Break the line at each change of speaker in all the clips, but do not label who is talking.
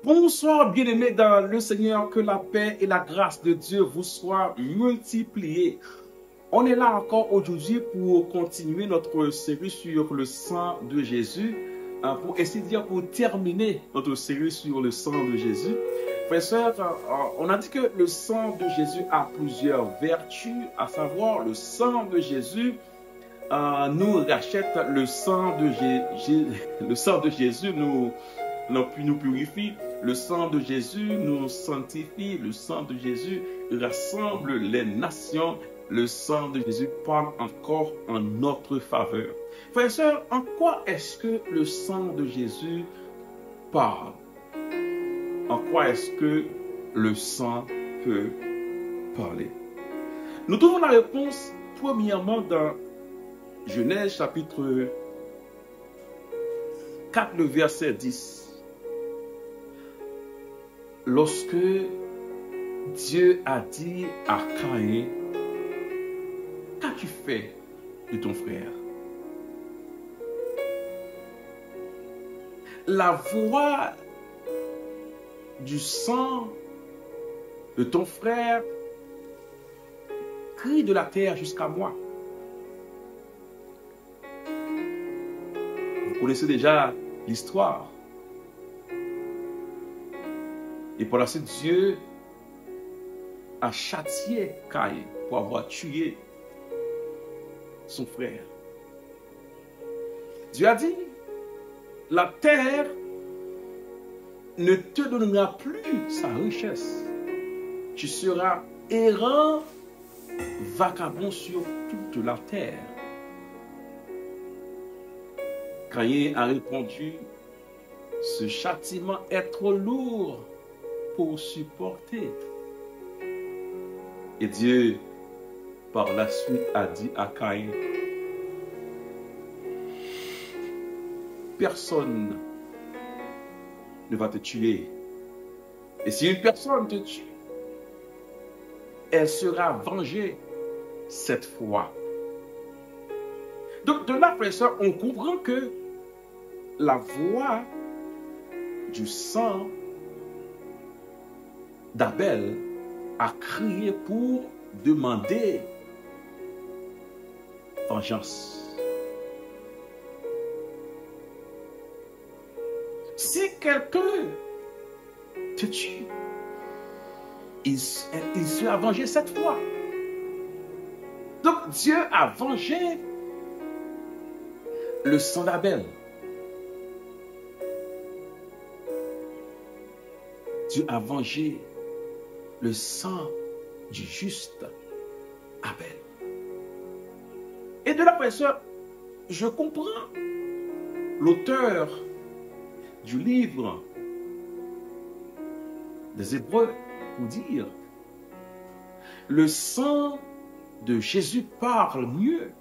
Bonsoir, bien-aimés dans le Seigneur, que la paix et la grâce de Dieu vous soient multipliées. On est là encore aujourd'hui pour continuer notre série sur le sang de Jésus, pour essayer de dire, pour terminer notre série sur le sang de Jésus. Frères et sœurs, on a dit que le sang de Jésus a plusieurs vertus, à savoir le sang de Jésus nous rachète, le sang de Jésus nous purifie, le sang de Jésus nous sanctifie, le sang de Jésus rassemble les nations, le sang de Jésus parle encore en notre faveur. Frères et sœurs, en quoi est-ce que le sang de Jésus parle? En quoi est-ce que le sang peut parler? Nous trouvons la réponse premièrement dans Genèse chapitre 4, le verset 10. Lorsque Dieu a dit à Caïn, qu'as-tu fait de ton frère? La voix du sang de ton frère crie de la terre jusqu'à moi. Vous connaissez déjà l'histoire. Et par la suite, Dieu a châtié Caïn pour avoir tué son frère. Dieu a dit, la terre ne te donnera plus sa richesse. Tu seras errant, vagabond sur toute la terre. Caïn a répondu, ce châtiment est trop lourd pour supporter. Et Dieu, par la suite, a dit à Caïn, personne ne va te tuer. Et si une personne te tue, elle sera vengée cette fois. Donc, de là, frère et sœur, on comprend que la voix du sang d'Abel a crié pour demander vengeance. Si quelqu'un te tue, il sera vengé cette fois. Donc Dieu a vengé le sang d'Abel. Dieu a vengé le sang du juste Abel. Et de là, frère et sœur, je comprends l'auteur du livre des Hébreux pour dire le sang de Jésus parle mieux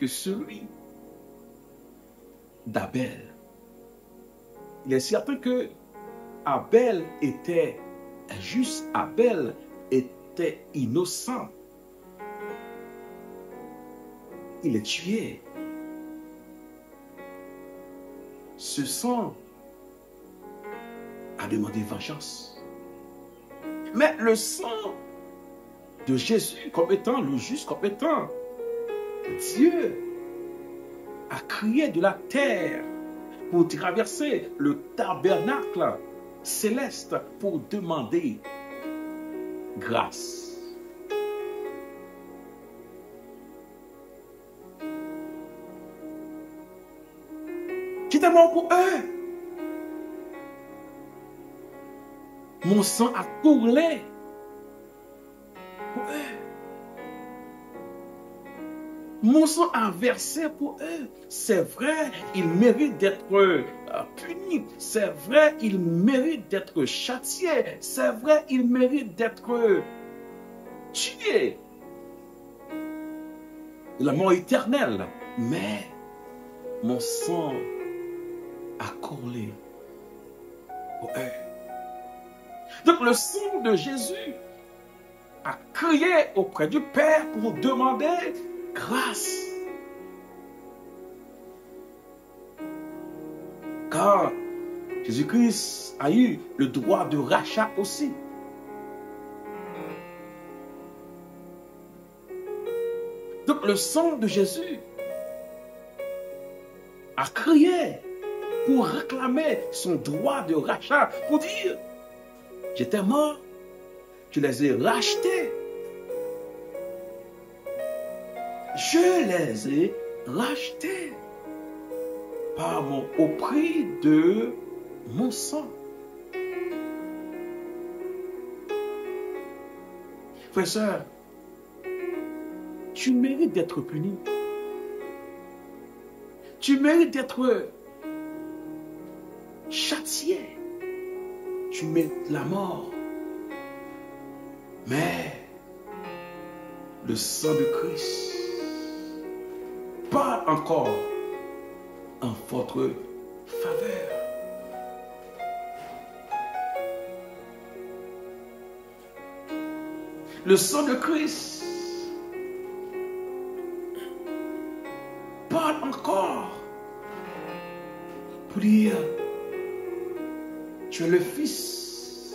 que celui d'Abel. Il est certain que Abel était juste, Abel était innocent. Il est tué. Ce sang a demandé vengeance. Mais le sang de Jésus comme étant le juste, comme étant Dieu, a crié de la terre pour traverser le tabernacle céleste pour demander grâce. J'étais mort pour eux. Mon sang a coulé pour eux. Mon sang a versé pour eux. C'est vrai, ils méritent d'être punis. C'est vrai, ils méritent d'être châtiés. C'est vrai, ils méritent d'être tués. La mort éternelle. Mais mon sang a coulé pour eux. Donc le sang de Jésus a crié auprès du Père pour demander grâce. Car Jésus-Christ a eu le droit de rachat aussi. Donc le sang de Jésus a crié pour réclamer son droit de rachat, pour dire, j'étais mort, je les ai rachetés. Je les ai rachetés au prix de mon sang. Frères et sœurs, tu mérites d'être puni. Tu mérites d'être châtié. Tu mérites la mort. Mais le sang de Christ parle encore en votre faveur. Le sang de Christ parle encore pour dire, tu es le fils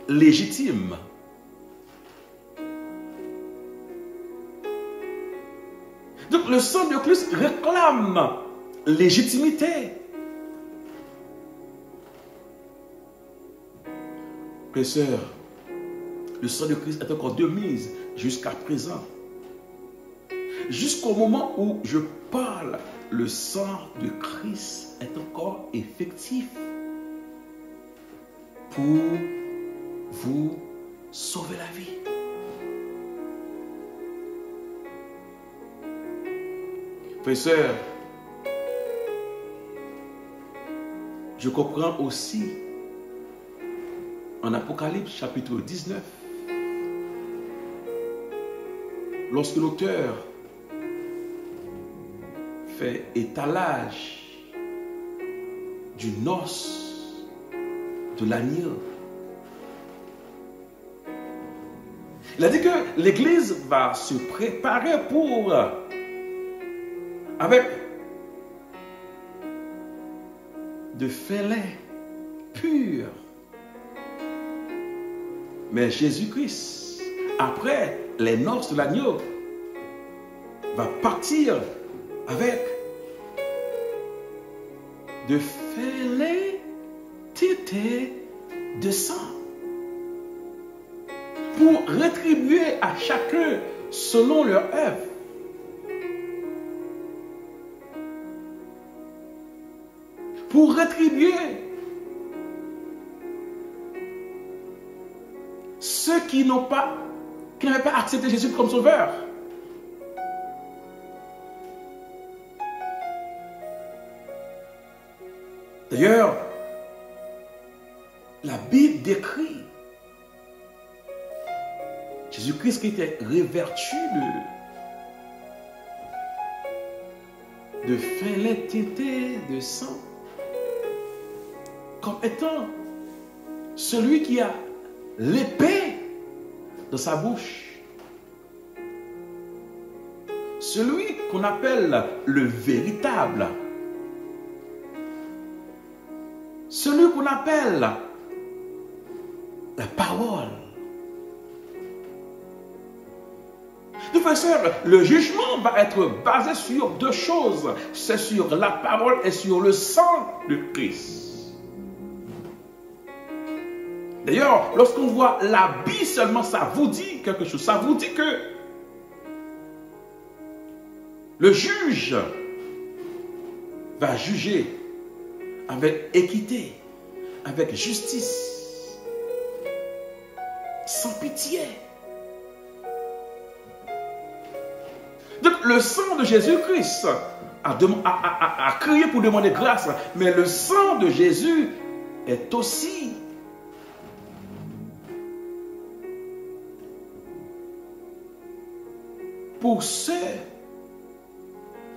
légitime. Donc le sang de Christ réclame légitimité. Frères et sœurs, le sang de Christ est encore de mise jusqu'à présent. Jusqu'au moment où je parle, le sang de Christ est encore effectif pour vous sauver la vie. Frères et sœurs, je comprends aussi en Apocalypse chapitre 19, lorsque l'auteur fait étalage du noce de l'agneau. Il a dit que l'Église va se préparer pour, avec de fêlés purs. Mais Jésus-Christ, après les noces de l'agneau, va partir avec de fêlés tétés de sang pour rétribuer à chacun selon leur œuvre. Pour rétribuer ceux qui n'avaient pas accepté Jésus comme sauveur. D'ailleurs, la Bible décrit Jésus-Christ qui était revêtu de fêlés tétés de sang, comme étant celui qui a l'épée dans sa bouche. Celui qu'on appelle le véritable. Celui qu'on appelle la parole. De toute façon, le jugement va être basé sur deux choses. C'est sur la parole et sur le sang de Christ. D'ailleurs, lorsqu'on voit l'habit seulement, ça vous dit quelque chose. Ça vous dit que le juge va juger avec équité, avec justice, sans pitié. Donc le sang de Jésus-Christ a crié pour demander grâce, mais le sang de Jésus est aussi pour ceux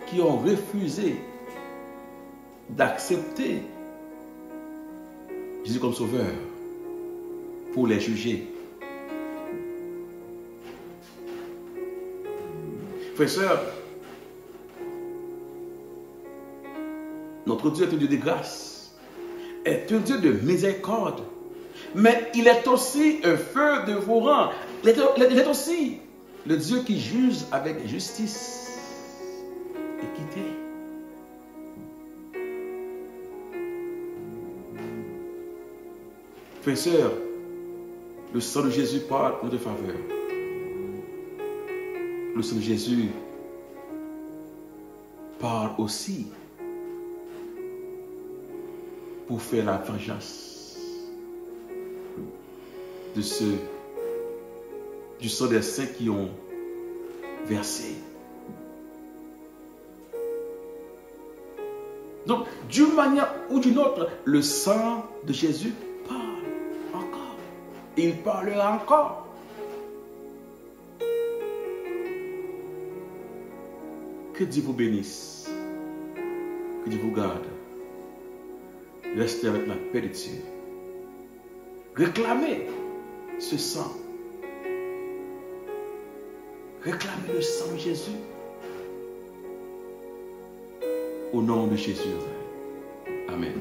qui ont refusé d'accepter Jésus comme sauveur, pour les juger. Frères et sœurs, notre Dieu est un Dieu de grâce. est un Dieu de miséricorde. Mais il est aussi un feu dévorant. Il est aussi le Dieu qui juge avec justice, équité. Frères et sœurs, le sang de Jésus parle en notre faveur. Le sang de Jésus parle aussi pour faire la vengeance de ceux du sang des saints qui ont versé. Donc, d'une manière ou d'une autre, le sang de Jésus parle encore. Il parlera encore. Que Dieu vous bénisse. Que Dieu vous garde. Restez avec la paix de Dieu. Réclamez ce sang. Réclamez le sang de Jésus. Au nom de Jésus. Amen.